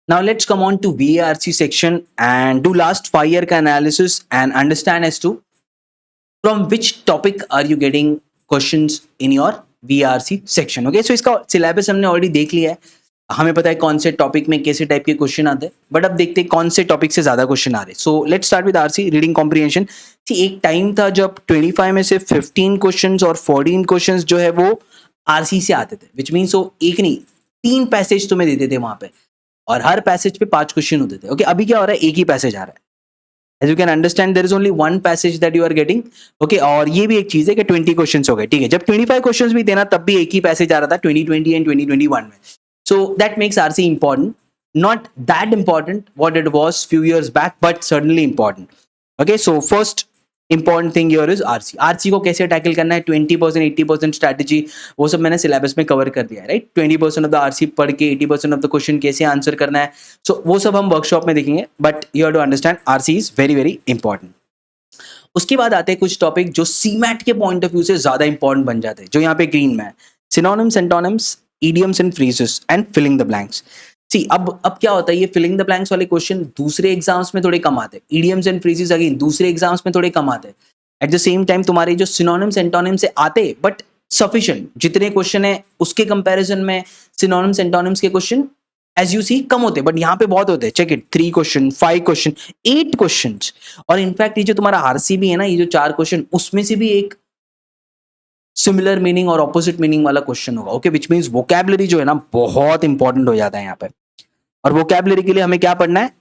Now let's come on to VARC section and do last 5 year का analysis and understand as to from which topic are you getting questions in your VARC section. Okay, so इसका syllabus हमने already देख लिया है, हमें पता है कौन से टॉपिक में कैसे टाइप के क्वेश्चन आते हैं, बट अब देखते हैं कौन से टॉपिक से ज्यादा क्वेश्चन आ रहे हैं. So let's start with RC reading comprehension. एक टाइम था जब 25 में से 15 क्वेश्चंस और 14 क्वेश्चंस जो है वो आरसी से आते थे, विच मीन्स वो एक नहीं 3 पैसेज तुम्हें देते थे वहां पे और हर पैसेज पे 5 क्वेश्चन होते थे. ओके, अभी क्या हो रहा है, एक ही पैसेज आ रहा है. As you can understand, there is only one passage that you are getting. Okay, और ये भी एक चीज है कि 20 क्वेश्चंस हो गए. ठीक है, जब 25 क्वेश्चंस भी थे ना तब भी एक ही पैसेज आ रहा था 2020 एंड 2021 में. So that makes RC important. Not that important what it was few years back, but certainly important. Okay, so first important thing here is RC. RC को कैसे टैकल करना है, 20% 80% स्ट्रैटेजी, वो सब मैंने सिलेबस में कवर कर दिया है, राइट. 20% ऑफ द आरसी पढ़ के 80% ऑफ द क्वेश्चन कैसे आंसर करना है, सो वो सब हम वर्कशॉप में देखेंगे. But you have to understand RC is very very important. उसके बाद आते हैं कुछ टॉपिक जो सीमैट के पॉइंट ऑफ व्यू से ज्यादा इंपॉर्टेंट बन जाते हैं, जो यहाँ पे ग्रीन में है. Synonyms, antonyms, idioms and phrases and filling the blanks. See, अब क्या होता है, ये filling the blanks वाले क्वेश्चन दूसरे एग्जाम्स में थोड़े कम आते हैं. idioms and phrases अगेन दूसरे एग्जाम्स में थोड़े कम आते हैं. एट द सेम टाइम तुम्हारे जो synonyms antonyms से आते बट सफिशिएंट, जितने क्वेश्चन है उसके कंपैरिजन में synonyms antonyms के क्वेश्चन एज यू सी कम होते, बट यहाँ पे बहुत होते हैं. Check it, 3 question, 5 question, 8 question. और इनफैक्ट ये जो तुम्हारा आरसी भी है ना, ये जो 4 क्वेश्चन, उसमें से भी एक सिमिलर मीनिंग और ऑपोजिट मीनिंग वाला क्वेश्चन होगा. ओके, विच मींस वोकैबुलरी जो है ना बहुत इंपॉर्टेंट हो जाता है यहाँ पे. और वोकैबुलरी के लिए हमें क्या पढ़ना है,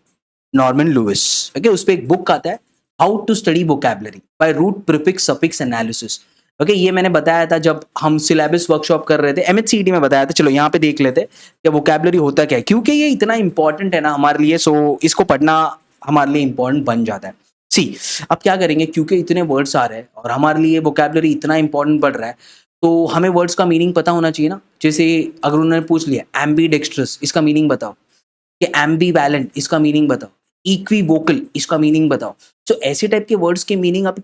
नॉर्मन लुइस. ओके, उस पे एक बुक आता है how to study vocabulary by root prefix suffix analysis. Okay, ये मैंने बताया था जब हम सिलेबस वर्कशॉप कर रहे थे, एमएचसीईटी में बताया था. चलो यहाँ पे देख लेते कि वोकैबुलरी होता क्या है, क्योंकि ये इतना इंपॉर्टेंट है ना हमारे लिए. सो इसको पढ़ना हमारे लिए इंपॉर्टेंट बन जाता है. सी, अब क्या करेंगे, क्योंकि इतने वर्ड्स आ रहे हैं और हमारे लिए वोकैबुलरी इतना इंपॉर्टेंट बढ़ रहा है, तो हमें वर्ड्स का मीनिंग पता होना चाहिए ना. जैसे अगर उन्होंने पूछ लिया एम्बीडेक्स्ट्रस, इसका मीनिंग बताओ, कि एम्बीवैलेंट, इसका मीनिंग बताओ, इक्विवोकल, इसका मीनिंग बताओ. सो ऐसे टाइप के वर्ड्स के मीनिंग अब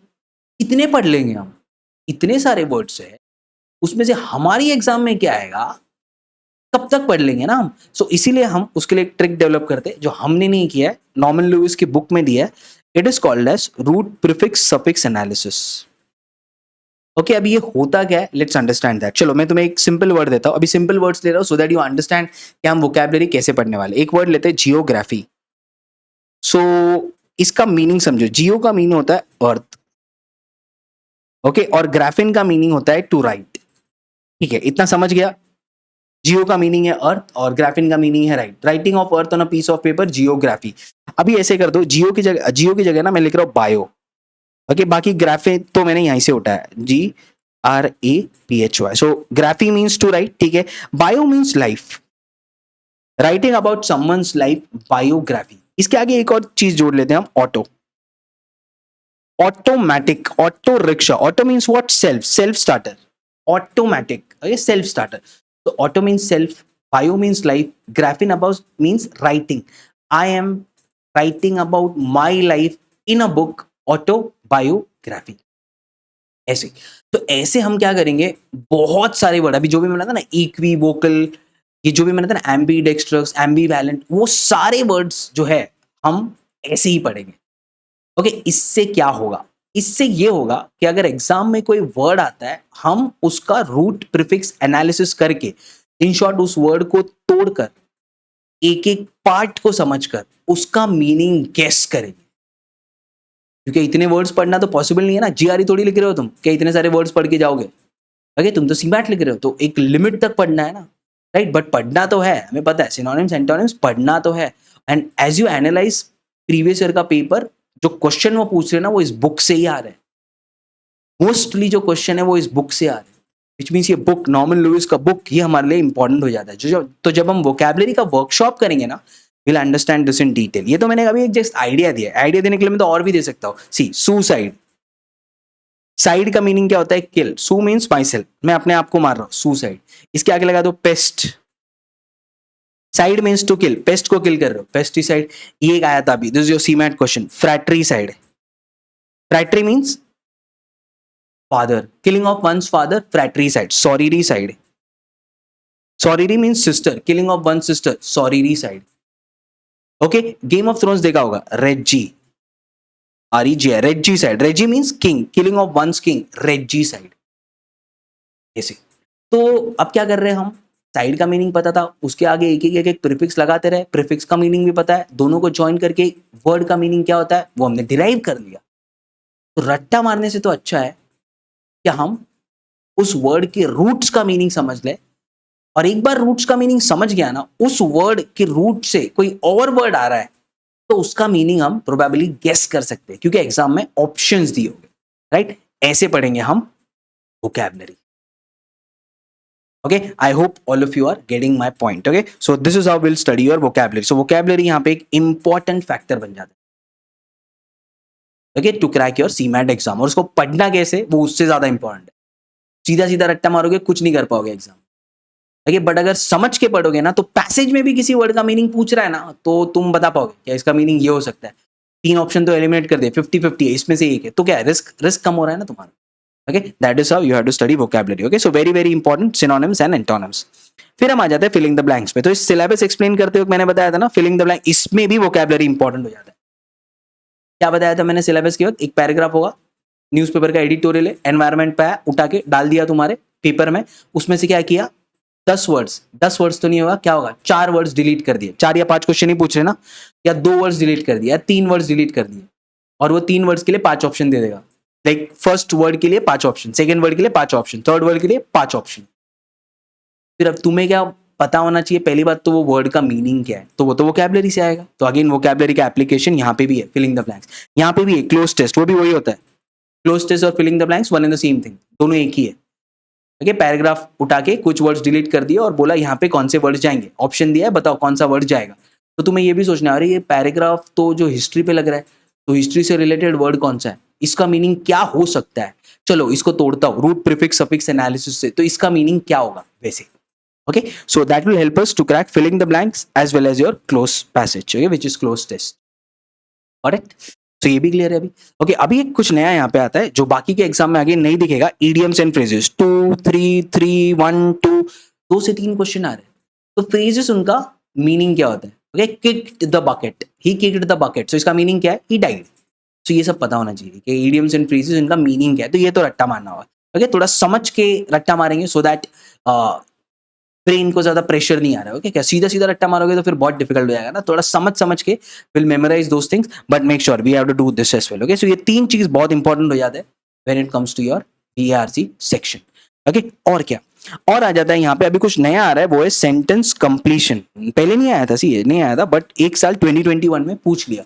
कितने पढ़ लेंगे हम, इतने सारे वर्ड्स है, उसमें से हमारी एग्जाम में क्या आएगा, कब तक पढ़ लेंगे ना हम. सो इसीलिए हम उसके लिए एक ट्रिक डेवलप करते हैं जो हमने नहीं किया है, नॉर्मन लुइस की बुक में दिया है. It is called as root prefix suffix analysis. Okay, अभी ये होता क्या है, लेट्स अंडरस्टैंड दैट. चलो मैं तुम्हें एक सिंपल वर्ड देता हूँ, अभी सिंपल वर्ड्स ले रहा हूँ सो दैट यू अंडरस्टैंड कि हम वोकैबुलरी कैसे पढ़ने वाले. एक वर्ड लेते हैं जियोग्राफी. सो इसका मीनिंग समझो. जियो का मीनिंग होता है अर्थ, ओके, और ग्राफिन का मीनिंग होता है टू राइट. ठीक है, इतना समझ गया. जियो का मीनिंग है अर्थ और ग्राफिन का मीनिंग है write. Writing of earth on a piece of paper, geography. अभी ऐसे कर दो, जियो की जगह ना मैं लिख रहा हूँ बायो. ओके, बाकी ग्राफी तो मैंने यहीं से उठाया, GRAPHY. So graphy means to write. ठीक है, bio means life, writing about someone's life, biography. इसके आगे एक और चीज जोड़ लेते हैं हम, auto, automatic, auto rickshaw. Auto means what, self starter. Automatic, okay, self starter. तो auto means self, bio means life, ग्राफिन about means writing. I am writing about my life in a book, autobiography. ऐसे तो ऐसे हम क्या करेंगे, बहुत सारे वर्ड, अभी जो भी मैंने था ना, इक्विवोकल, ये जो भी मैंने था ना, एम्बीडेक्स्ट्रस, एम्बीवैलेंट, वो सारे वर्ड्स जो है हम ऐसे ही पढ़ेंगे. ओके, इससे क्या होगा, इससे ये होगा कि अगर एग्जाम में कोई वर्ड आता है, हम उसका रूट प्रीफिक्स एनालिसिस करके, इन शॉर्ट उस वर्ड को तोड़कर, एक एक पार्ट को समझकर उसका मीनिंग गेस करेंगे. क्योंकि इतने वर्ड्स पढ़ना तो पॉसिबल नहीं है ना. जीआरई थोड़ी लिख रहे हो तुम, क्या इतने सारे वर्ड्स पढ़ के जाओगे. ओके, तुम तो सीमैट लिख रहे हो, तो एक लिमिट तक पढ़ना है ना, राइट. बट पढ़ना तो है, हमें पता है, सिनोनिम्स एंटोनिम्स पढ़ना तो है. And as you analyse previous year का पेपर, जो क्वेश्चन वो पूछ रहे हैं ना, वो इस बुक से ही आ रहे हैं. मोस्टली जो क्वेश्चन है वो इस बुक से आ रहे हैं, विच मीन्स ये बुक, नॉर्मन लुइस का बुक, ये हमारे लिए इंपॉर्टेंट हो जाता है. तो जब हम वोकैबुलरी का वर्कशॉप करेंगे ना, will understand this in detail. ये तो मैंने अभी एक जस्ट आइडिया दिया, आइडिया देने के लिए मैं तो और भी दे सकता हूँ. सी, सुसाइड, साइड का मीनिंग क्या होता है, किल. सू मीन्स माई सेल्फ, मैं अपने आप को मार रहा हूँ, सुसाइड. इसके आगे लगा दो pest. Cide means to kill, pest को किल कर रहे हो, पेस्टिसाइड. ये एक आया था अभी, this is your CMAT question, fratricide. Fratri means father, killing of one's father, fratricide. Sororicide, sorori means sister, killing of one sister, sororicide. Okay, Game of Thrones देखा होगा, regi, REGI, regicide, regi means king, killing of one's king, regicide, ऐसे। तो अब क्या कर रहे हैं हम, साइड का मीनिंग पता था, उसके आगे एक प्रीफिक्स लगाते रहे, प्रीफिक्स का मीनिंग भी पता है, दोनों को ज्वाइन करके वर्ड का मीनिंग क्या होता है वो हमने डिराइव कर लिया। तो रट्टा मारने से तो अच्छा है कि हम उस वर्ड के रूट्स का मीनिंग समझ ले, और एक बार रूट्स का मीनिंग समझ गया ना, उस वर्ड के रूट से कोई और वर्ड आ रहा है तो उसका मीनिंग हम प्रोबेबली गेस कर सकते हैं, क्योंकि एग्जाम में ऑप्शंस दिए होंगे, राइट? ऐसे पढ़ेंगे हम vocabulary. Okay, I hope all of you are getting my point. Okay, so this is how we'll study your vocabulary. So vocabulary यहाँ पे एक important factor बन जाता है, okay, to crack your CMAT exam। और उसको पढ़ना कैसे वो उससे ज्यादा important है। सीधा सीधा रट्टा मारोगे कुछ नहीं कर पाओगे एग्जाम, okay, बट अगर समझ के पढ़ोगे ना, तो पैसेज में भी किसी वर्ड का मीनिंग पूछ रहा है ना, तो तुम बता पाओगे क्या इसका मीनिंग ये हो सकता है। 3 ऑप्शन तो एलिमिनेट कर दे, 50-50 है, इसमें से एक है, तो क्या है, रिस्क कम हो रहा है ना तुम्हारा। Okay, that is how you have to study vocabulary. Okay, so very important synonyms and antonyms. फिर हम आ जाते हैं फिलिंग द ब्लैंक्स पे। तो इस सिलेबस एक्सप्लेन करते हुए मैंने बताया था ना, फिलिंग द ब्लैंक, इसमें भी वोकैबुलरी इंपॉर्टेंट हो जाता है। क्या बताया था मैंने सिलेबस के वक्त, एक पैराग्राफ होगा, न्यूज़पेपर का एडिटोरियल है, एनवायरमेंट पे उठा के डाल दिया तुम्हारे पेपर में, उसमें से क्या किया, 10 वर्ड्स तो नहीं होगा, क्या होगा, 4 वर्ड्स डिलीट कर दिए, 4 या 5 क्वेश्चन ही पूछ रहे ना, या 2 वर्ड्स डिलीट कर दिए, या 3 वर्ड्स डिलीट कर दिए, और वो 3 वर्ड्स के लिए 5 ऑप्शन दे देगा। लाइक फर्स्ट वर्ड के लिए 5 ऑप्शन, सेकंड वर्ड के लिए 5 ऑप्शन, थर्ड वर्ड के लिए 5 ऑप्शन। फिर अब तुम्हें क्या पता होना चाहिए, पहली बात तो वो वर्ड का मीनिंग क्या है, तो वो तो वोकैबुलरी से आएगा। तो अगेन वोकैबुलरी का एप्लीकेशन यहाँ पे भी है, फिलिंग द ब्लैंक्स। यहाँ पे भी है क्लोज टेस्ट, वो भी वही होता है, क्लोज टेस्ट और filling the blanks one and the same thing, दोनों एक ही है। ओके, पैराग्राफ उठा के कुछ वर्ड्स डिलीट कर दिए और बोला यहाँ पे कौन से वर्ड्स जाएंगे, ऑप्शन दिया है, बताओ कौन सा वर्ड जाएगा। तो तुम्हें ये भी सोचना है, अरे ये पैराग्राफ तो जो हिस्ट्री पे लग रहा है, तो हिस्ट्री से रिलेटेड वर्ड कौन सा है, इसका मीनिंग क्या हो सकता है, चलो इसको तोड़ता हूँ रूट प्रीफिक्स सफिक्स एनालिसिस से, तो इसका मीनिंग क्या होगा वैसे। Okay, so that will help us to crack filling the blanks as well as your cloze passage, okay, which is cloze test. Correct, तो ये भी क्लियर है अभी। ओके, अभी एक कुछ नया यहाँ पे आता है जो बाकी के एग्जाम में आगे नहीं दिखेगा, इडियम्स एंड फ्रेजेस। 2 3 3 1 2, 2 से 3 क्वेश्चन आ रहे हैं, तो फ्रेजेस उनका मीनिंग क्या होता है। Okay, kicked the bucket, he kicked the bucket, so इसका मीनिंग क्या है, ही डाइड। तो ये सब पता होना चाहिए कि इडियम्स एंड फ्रेजेस इनका मीनिंग क्या है, तो ये तो रट्टा मारना होगा। ओके, थोड़ा समझ के रट्टा मारेंगे सो दैट ब्रेन को ज्यादा प्रेशर नहीं आ रहा है। ओके, क्या सीधा सीधा रट्टा मारोगे तो फिर बहुत डिफिकल्ट हो जाएगा ना, थोड़ा समझ के will memorize those things, but make sure we have to do this as well. Okay, so ये 3 चीज बहुत इंपॉर्टेंट हो जाते हैं when it comes to your VRC section. Okay, और क्या और आ जाता है यहाँ पे, अभी कुछ नया आ रहा है, वो है सेंटेंस कंप्लीशन। पहले नहीं आया था, सी नहीं आया था, बट एक साल 2021 में पूछ लिया,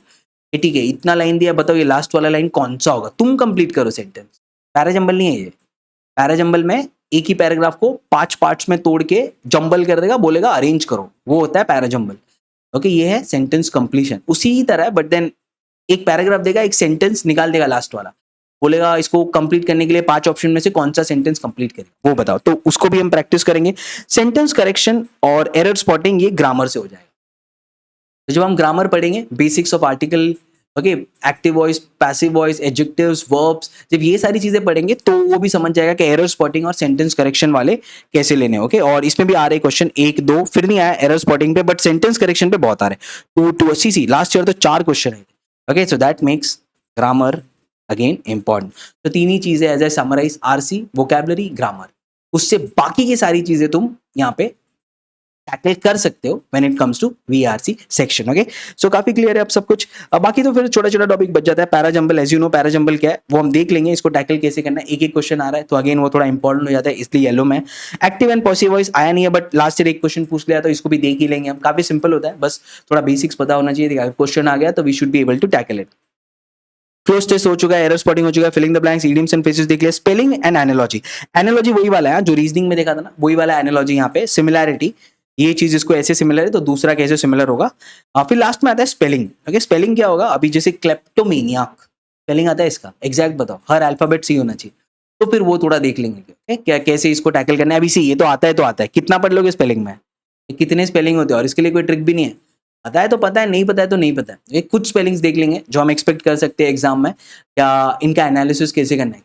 ठीक है इतना लाइन दिया, बताओ ये लास्ट वाला लाइन कौन सा होगा, तुम कंप्लीट करो सेंटेंस। पैराजंबल नहीं है ये, पैराजंबल में एक ही पैराग्राफ को 5 पार्ट्स में तोड़ के जंबल कर देगा, बोलेगा अरेंज करो, वो होता है पैराजंबल। ओके, ये है सेंटेंस कंप्लीशन, उसी ही तरह है, बट देन एक पैराग्राफ देगा, एक सेंटेंस निकाल देगा लास्ट वाला, बोलेगा इसको कंप्लीट करने के लिए 5 ऑप्शन में से कौन सा सेंटेंस कंप्लीट करेगा वो बताओ, तो उसको भी हम प्रैक्टिस करेंगे। सेंटेंस करेक्शन और एरर स्पॉटिंग ये ग्रामर से हो जाएगा। तो जब हम ग्रामर पढ़ेंगे, basics of article, okay, active voice, passive voice, adjectives, verbs, जब ये सारी चीजें पढ़ेंगे तो वो भी समझ जाएगा कि एरर स्पॉटिंग और सेंटेंस करेक्शन वाले कैसे लेने। ओके, और इसमें भी आ रहे क्वेश्चन 1 2, फिर नहीं आया एरर स्पॉटिंग पे, बट सेंटेंस करेक्शन पे बहुत आ रहे 2 2 सी लास्ट ईयर तो 4 क्वेश्चन है। Okay, so that makes grammar again important. तो 3 ही चीजें as a summarise, RC, vocabulary, grammar, उससे बाकी की सारी चीजें तुम यहाँ पे टैकल कर सकते हो when it comes to VRC section. Okay, so काफी क्लियर है अब सब कुछ। अब बाकी तो फिर छोटा छोटा टॉपिक बच जाता है। Parajumble, as you know parajumble क्या है वो हम देख लेंगे, इसको टैकल कैसे करना है, एक एक क्वेश्चन आ रहा है तो अगेन वो थोड़ा इंपॉर्टेंट हो जाता है, इसलिए येलो में। एक्टिव एंड पॉसिव वॉइस आया नहीं है, बट लास्ट ईयर एक क्वेश्चन पूछ लिया तो इसको भी देख ही लेंगे हम, काफी सिंपल होता है, बस थोड़ा बेसिक्स पता होना चाहिए, क्वेश्चन आ गया तो we should be able to tackle it. Cloze test हो चुका है, एरर स्पॉटिंग हो चुका है, filling the blanks, idioms and phrases देख लिया, स्पेलिंग एंड एनालॉजी। एनालॉजी वही वाला है जो रीजनिंग में देखा था ना, वही वाला एनालॉजी यहाँ पे, सिमिलैरिटी, ये चीज इसको ऐसे सिमिलर है तो दूसरा कैसे सिमिलर होगा। फिर लास्ट में आता है स्पेलिंग। ओके, स्पेलिंग क्या होगा, अभी जैसे क्लेप्टोमेनियाक स्पेलिंग आता है इसका, एग्जैक्ट बताओ, हर अल्फाबेट सही होना चाहिए, तो फिर वो थोड़ा देख लेंगे क्या कैसे इसको टैकल करना है। अभी सी ये तो आता है, कितना पढ़ लोगे स्पेलिंग में, कितने स्पेलिंग होते हैं, और इसके लिए कोई ट्रिक भी नहीं है, पता है तो पता है, नहीं पता है तो नहीं पता है। ये कुछ स्पेलिंग्स देख लेंगे जो हम एक्सपेक्ट कर सकते हैं एग्जाम में, क्या इनका एनालिसिस कैसे करना है।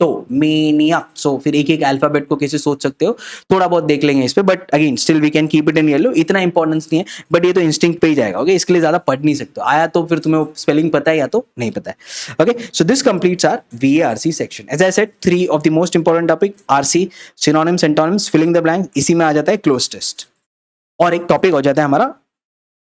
तो मेनिया, सो फिर एक एक अल्फाबेट को कैसे सोच सकते हो थोड़ा बहुत देख लेंगे इस पे, but again still we can keep it in yellow, इतना इंपॉर्टेंस नहीं है, बट ये तो इंस्टिंक्ट पे ही जाएगा, ओके इसके लिए ज्यादा पढ़ नहीं सकते हो, आया तो फिर तुम्हें स्पेलिंग पता है या तो नहीं पता है, okay so this completes our VARC section. As I said 3 of the most important topic RC, synonyms antonyms, filling the blank, इसी में आ जाता है क्लोज टेस्ट, और एक टॉपिक हो जाता है हमारा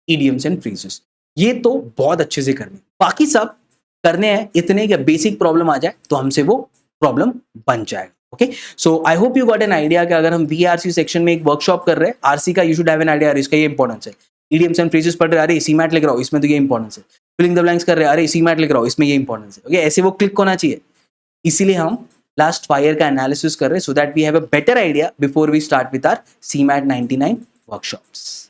idioms एंड फ्रेजेस। ये तो बहुत अच्छे से करने, बाकी सब करने हैं इतने कि बेसिक प्रॉब्लम आ जाए तो हमसे वो प्रॉब्लम बन जाएगा, okay so I hope you got an idea कि अगर हम VARC सेक्शन में एक वर्कशॉप कर रहे हैं RC का, you should have an idea इसका ये इंपॉर्टेंस है, idioms एंड फ्रेजेस पढ़ रहे अरे CMAT लिख रहा हूं इसमें तो ये इंपॉर्टेंस है, फिलिंग द ब्लैंक्स कर रहे अरे CMAT लिख रहा हूं इसमें ये इंपॉर्टेंस है, ओके ऐसे वो क्लिक होना चाहिए, इसीलिए हम लास्ट 5 ईयर का एनालिसिस कर रहे हैं so that we have a better idea before we start with our CMAT 99 workshops.